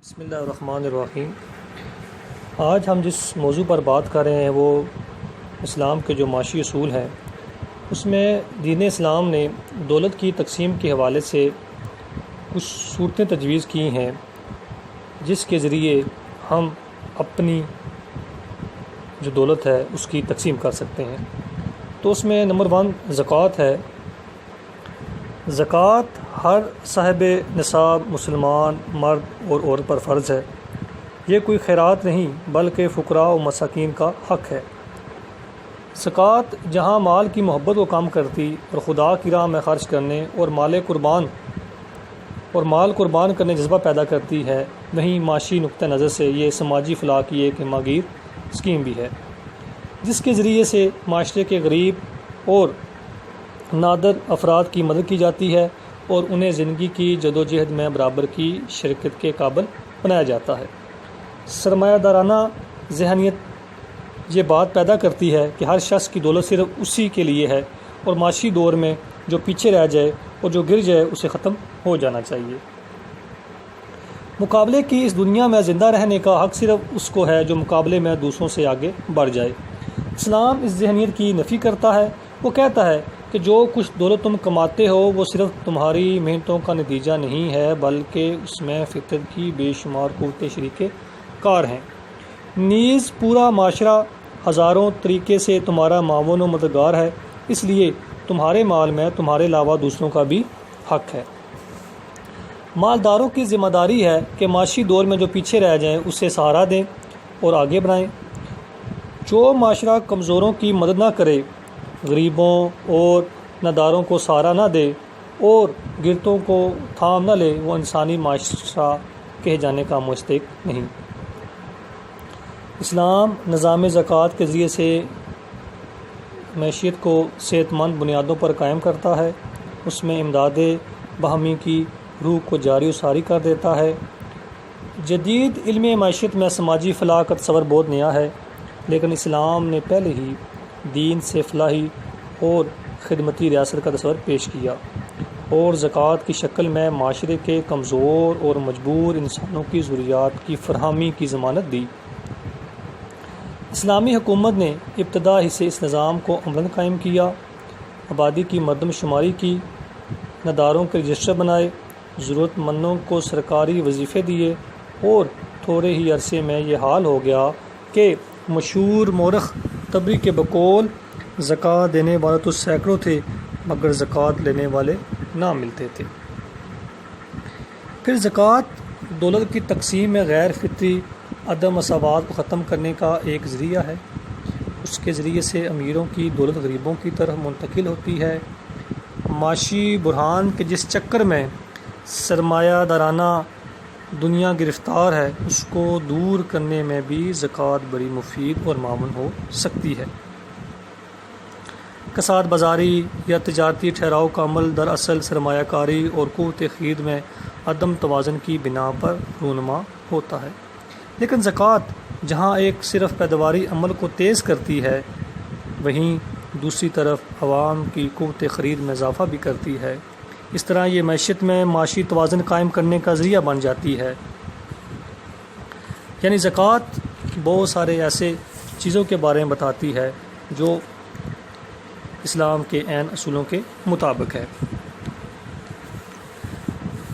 بسم اللہ الرحمن الرحیم۔ آج ہم جس موضوع پر بات کر رہے ہیں وہ اسلام کے جو معاشی اصول ہیں، اس میں دین اسلام نے دولت کی تقسیم کے حوالے سے کچھ صورتیں تجویز کی ہیں جس کے ذریعے ہم اپنی جو دولت ہے اس کی تقسیم کر سکتے ہیں۔ تو اس میں نمبر 1 زکوٰۃ ہے۔ زکوٰۃ ہر صاحب نصاب مسلمان مرد اور عورت پر فرض ہے۔ یہ کوئی خیرات نہیں بلکہ فقراء و مساکین کا حق ہے۔ زکوٰۃ جہاں مال کی محبت کو کم کرتی اور خدا کی راہ میں خرچ کرنے اور مال قربان کرنے جذبہ پیدا کرتی ہے، وہیں معاشی نقطہ نظر سے یہ سماجی فلاح کی ایک ماگیر اسکیم بھی ہے، جس کے ذریعے سے معاشرے کے غریب اور نادر افراد کی مدد کی جاتی ہے اور انہیں زندگی کی جدوجہد میں برابر کی شرکت کے قابل بنایا جاتا ہے۔ سرمایہ دارانہ ذہنیت یہ بات پیدا کرتی ہے کہ ہر شخص کی دولت صرف اسی کے لیے ہے اور معاشی دور میں جو پیچھے رہ جائے اور جو گر جائے اسے ختم ہو جانا چاہیے۔ مقابلے کی اس دنیا میں زندہ رہنے کا حق صرف اس کو ہے جو مقابلے میں دوسروں سے آگے بڑھ جائے۔ اسلام اس ذہنیت کی نفی کرتا ہے۔ وہ کہتا ہے کہ جو کچھ دولت تم کماتے ہو وہ صرف تمہاری محنتوں کا نتیجہ نہیں ہے بلکہ اس میں فطرت کی بے شمار قوتیں شریک کار ہیں۔ نیز پورا معاشرہ ہزاروں طریقے سے تمہارا معاون و مددگار ہے، اس لیے تمہارے مال میں تمہارے علاوہ دوسروں کا بھی حق ہے۔ مالداروں کی ذمہ داری ہے کہ معاشی دور میں جو پیچھے رہ جائیں اسے سہارا دیں اور آگے بڑھائیں۔ جو معاشرہ کمزوروں کی مدد نہ کرے، غریبوں اور ناداروں کو سہارا نہ دے اور گرتوں کو تھام نہ لے، وہ انسانی معاشرہ کہے جانے کا مستحق نہیں۔ اسلام نظام زکوٰۃ کے ذریعے سے معیشت کو صحت مند بنیادوں پر قائم کرتا ہے۔ اس میں امداد باہمی کی روح کو جاری و ساری کر دیتا ہے۔ جدید علم معیشت میں سماجی فلاح کا تصور بہت نیا ہے، لیکن اسلام نے پہلے ہی دین سے فلاحی اور خدمتی ریاست کا تصور پیش کیا اور زکوٰۃ کی شکل میں معاشرے کے کمزور اور مجبور انسانوں کی ضروریات کی فراہمی کی ضمانت دی۔ اسلامی حکومت نے ابتدا ہی سے اس نظام کو عملاً قائم کیا، آبادی کی مردم شماری کی، ناداروں کے رجسٹر بنائے، ضرورت مندوں کو سرکاری وظیفے دیے اور تھوڑے ہی عرصے میں یہ حال ہو گیا کہ مشہور مورخ طبری کے بقول زکوٰۃ دینے والے تو سینکڑوں تھے مگر زکوٰۃ لینے والے نہ ملتے تھے۔ پھر زکوٰۃ دولت کی تقسیم میں غیر فطری عدم مساوات کو ختم کرنے کا ایک ذریعہ ہے۔ اس کے ذریعے سے امیروں کی دولت غریبوں کی طرف منتقل ہوتی ہے۔ معاشی بحران کے جس چکر میں سرمایہ دارانہ دنیا گرفتار ہے، اس کو دور کرنے میں بھی زکوٰۃ بڑی مفید اور معاون ہو سکتی ہے۔ کساد بازاری یا تجارتی ٹھہراؤ کا عمل دراصل سرمایہ کاری اور قوت خرید میں عدم توازن کی بنا پر رونما ہوتا ہے، لیکن زکوٰۃ جہاں ایک صرف پیداواری عمل کو تیز کرتی ہے، وہیں دوسری طرف عوام کی قوت خرید میں اضافہ بھی کرتی ہے۔ اس طرح یہ معیشت میں معاشی توازن قائم کرنے کا ذریعہ بن جاتی ہے۔ یعنی زکوٰۃ بہت سارے ایسے چیزوں کے بارے میں بتاتی ہے جو اسلام کے عین اصولوں کے مطابق ہے۔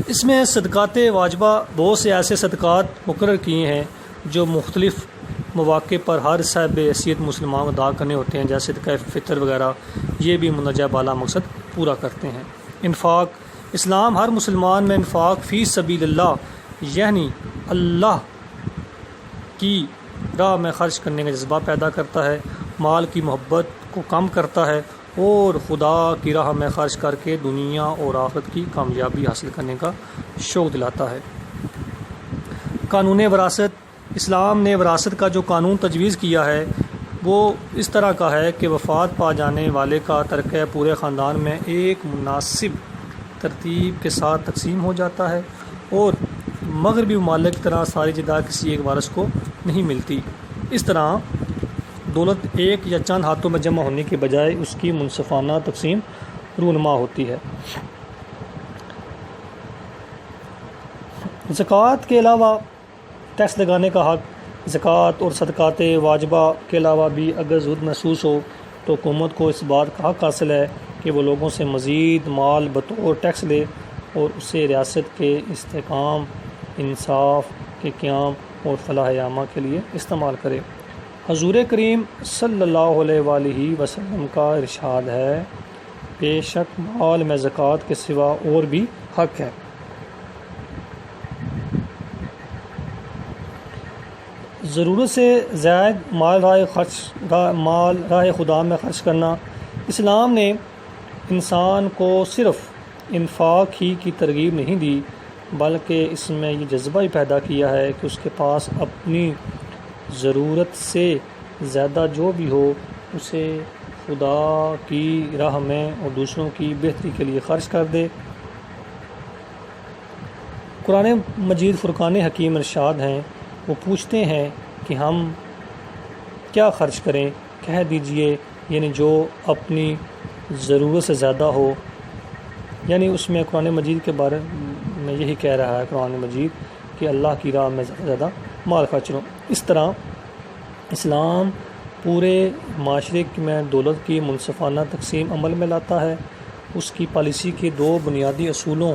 اس میں صدقات واجبہ بہت سے ایسے صدقات مقرر کیے ہیں جو مختلف مواقع پر ہر صاحب حیثیت مسلمان ادا کرنے ہوتے ہیں، جیسے صدقہ فطر وغیرہ۔ یہ بھی مندرجہ بالا مقصد پورا کرتے ہیں۔ انفاق، اسلام ہر مسلمان میں انفاق فی سبیل اللہ یعنی اللہ کی راہ میں خرچ کرنے کا جذبہ پیدا کرتا ہے، مال کی محبت کو کم کرتا ہے اور خدا کی راہ میں خرچ کر کے دنیا اور آخرت کی کامیابی حاصل کرنے کا شوق دلاتا ہے۔ قانون وراثت، اسلام نے وراثت کا جو قانون تجویز کیا ہے وہ اس طرح کا ہے کہ وفات پا جانے والے کا ترکہ پورے خاندان میں ایک مناسب ترتیب کے ساتھ تقسیم ہو جاتا ہے اور مغربی ممالک کی طرح ساری جائیداد کسی ایک وارث کو نہیں ملتی۔ اس طرح دولت ایک یا چند ہاتھوں میں جمع ہونے کے بجائے اس کی منصفانہ تقسیم رونما ہوتی ہے۔ زکوٰۃ کے علاوہ ٹیکس لگانے کا حق، زکوٰۃ اور صدقات واجبہ کے علاوہ بھی اگر ضرورت محسوس ہو تو حکومت کو اس بات کا حق حاصل ہے کہ وہ لوگوں سے مزید مال بطور ٹیکس لے اور اسے ریاست کے استحکام، انصاف کے قیام اور فلاح عامہ کے لیے استعمال کرے۔ حضور کریم صلی اللہ علیہ وآلہ وسلم کا ارشاد ہے، بے شک مال میں زکوٰۃ کے سوا اور بھی حق ہے۔ ضرورت سے زائد مال راہ خدا میں خرچ کرنا۔ اسلام نے انسان کو صرف انفاق ہی کی ترغیب نہیں دی، بلکہ اس میں یہ جذبہ ہی پیدا کیا ہے کہ اس کے پاس اپنی ضرورت سے زیادہ جو بھی ہو اسے خدا کی راہ میں اور دوسروں کی بہتری کے لیے خرچ کر دے۔ قرآن مجید فرقان حکیم ارشاد ہیں، وہ پوچھتے ہیں کہ ہم کیا خرچ کریں، کہہ دیجئے یعنی جو اپنی ضرورت سے زیادہ ہو، یعنی اس میں قرآن مجید کے بارے میں یہی کہہ رہا ہے قرآن مجید کہ اللہ کی راہ میں زیادہ سے زیادہ مال خرچ کرو۔ اس طرح اسلام پورے معاشرے میں دولت کی منصفانہ تقسیم عمل میں لاتا ہے۔ اس کی پالیسی کے دو بنیادی اصولوں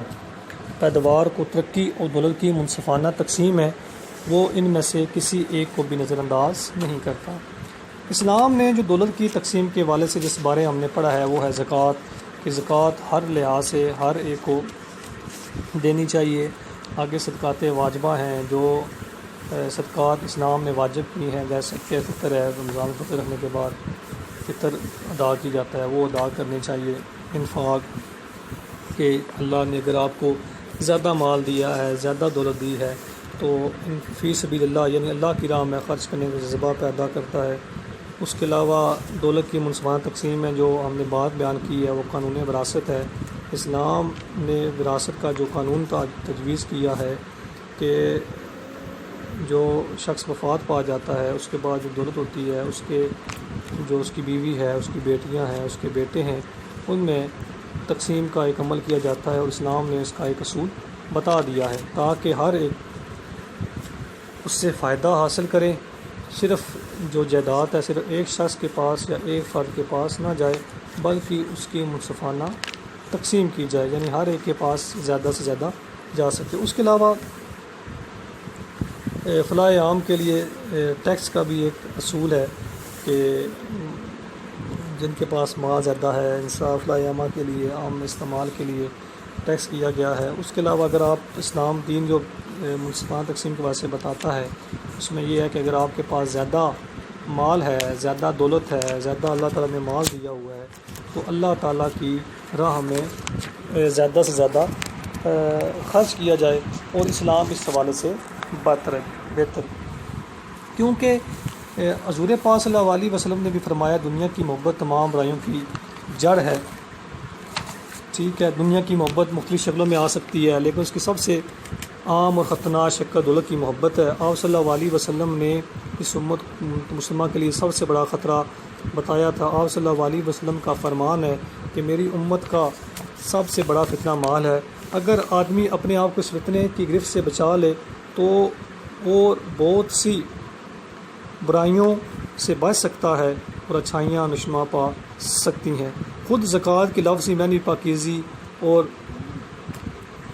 پیداوار کو ترقی اور دولت کی منصفانہ تقسیم ہے، وہ ان میں سے کسی ایک کو بھی نظر انداز نہیں کرتا۔ اسلام نے جو دولت کی تقسیم کے حوالے سے جس بارے ہم نے پڑھا ہے وہ ہے زکوٰۃ، کہ زکوٰۃ ہر لحاظ سے ہر ایک کو دینی چاہیے۔ آگے صدقات واجبہ ہیں، جو صدقات اسلام نے واجب کی ہیں، جیسے کہ فطر ہے، رمضان فطر رکھنے کے بعد فطر ادا کی جاتا ہے، وہ ادا کرنی چاہیے۔ انفاق کہ اللہ نے اگر آپ کو زیادہ مال دیا ہے، زیادہ دولت دی ہے تو فی سبیل اللہ یعنی اللہ کی راہ میں خرچ کرنے کا جذبہ پیدا کرتا ہے۔ اس کے علاوہ دولت کی منصفانہ تقسیم میں جو ہم نے بات بیان کی ہے وہ قانون وراثت ہے۔ اسلام نے وراثت کا جو قانون تجویز کیا ہے کہ جو شخص وفات پا جاتا ہے اس کے بعد جو دولت ہوتی ہے اس کے جو اس کی بیوی ہے، اس کی بیٹیاں ہیں، اس کے بیٹے ہیں، ان میں تقسیم کا ایک عمل کیا جاتا ہے، اور اسلام نے اس کا ایک اصول بتا دیا ہے تاکہ ہر ایک اس سے فائدہ حاصل کرے۔ صرف جو جائیداد ہے صرف ایک شخص کے پاس یا ایک فرد کے پاس نہ جائے، بلکہ اس کی منصفانہ تقسیم کی جائے، یعنی ہر ایک کے پاس زیادہ سے زیادہ جا سکے۔ اس کے علاوہ فلاح عام کے لیے ٹیکس کا بھی ایک اصول ہے کہ جن کے پاس مال زیادہ ہے انصاف فلاح عامہ کے لیے عام استعمال کے لیے ٹیکس کیا گیا ہے۔ اس کے علاوہ اگر آپ اسلام دین جو منصفانہ تقسیم کے واسطے بتاتا ہے اس میں یہ ہے کہ اگر آپ کے پاس زیادہ مال ہے، زیادہ دولت ہے، زیادہ اللہ تعالیٰ نے مال دیا ہوا ہے تو اللہ تعالیٰ کی راہ میں زیادہ سے زیادہ خرچ کیا جائے، اور اسلام اس حوالے سے بہتر کیونکہ حضور پاک صلی اللہ علیہ وسلم نے بھی فرمایا دنیا کی محبت تمام برائیوں کی جڑ ہے۔ ٹھیک ہے، دنیا کی محبت مختلف شکلوں میں آ سکتی ہے، لیکن اس کی سب سے عام اور خطرناک شکل دولت کی محبت ہے۔ آپ صلی اللہ علیہ وسلم نے اس امت مسلمہ کے لیے سب سے بڑا خطرہ بتایا تھا۔ آپ صلی اللہ علیہ وسلم کا فرمان ہے کہ میری امت کا سب سے بڑا فتنہ مال ہے۔ اگر آدمی اپنے آپ کو اس فتنے کی گرفت سے بچا لے تو اور بہت سی برائیوں سے بچ سکتا ہے اور اچھائیاں نشما پا سکتی ہیں۔ خود زکوٰۃ کے لفظ معنی پاکیزی اور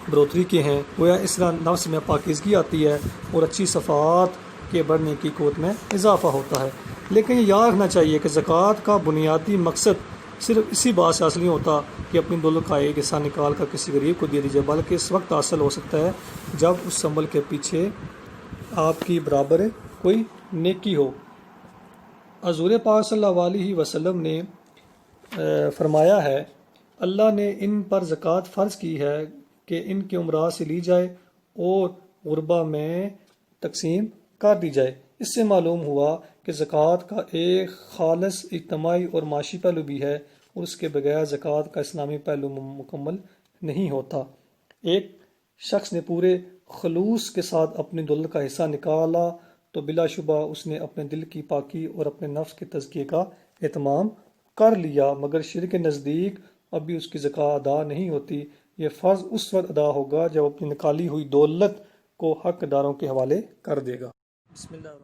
بروتری کے ہیں، گویا اس طرح نفس میں پاکیزگی آتی ہے اور اچھی صفات کے بڑھنے کی قوت میں اضافہ ہوتا ہے۔ لیکن یہ یاد رکھنا چاہیے کہ زکوٰۃ کا بنیادی مقصد صرف اسی بات سے حاصل نہیں ہوتا کہ اپنی دولت کا ایک حصہ نکال کر کسی غریب کو دے دیجیے، بلکہ اس وقت حاصل ہو سکتا ہے جب اس عمل کے پیچھے آپ کی برابر کوئی نیکی ہو۔ حضور پاک صلی اللہ علیہ وسلم نے فرمایا ہے اللہ نے ان پر زکوٰۃ فرض کی ہے کہ ان کے امراء سے لی جائے اور غربا میں تقسیم کر دی جائے۔ اس سے معلوم ہوا کہ زکوٰۃ کا ایک خالص اجتماعی اور معاشی پہلو بھی ہے، اور اس کے بغیر زکوٰۃ کا اسلامی پہلو مکمل نہیں ہوتا۔ ایک شخص نے پورے خلوص کے ساتھ اپنی دولت کا حصہ نکالا تو بلا شبہ اس نے اپنے دل کی پاکی اور اپنے نفس کے تزکیے کا اہتمام کر لیا، مگر شرک کے نزدیک ابھی اس کی زکوٰۃ ادا نہیں ہوتی۔ یہ فرض اس وقت ادا ہوگا جب اپنی نکالی ہوئی دولت کو حق داروں کے حوالے کر دے گا۔ بسم اللہ۔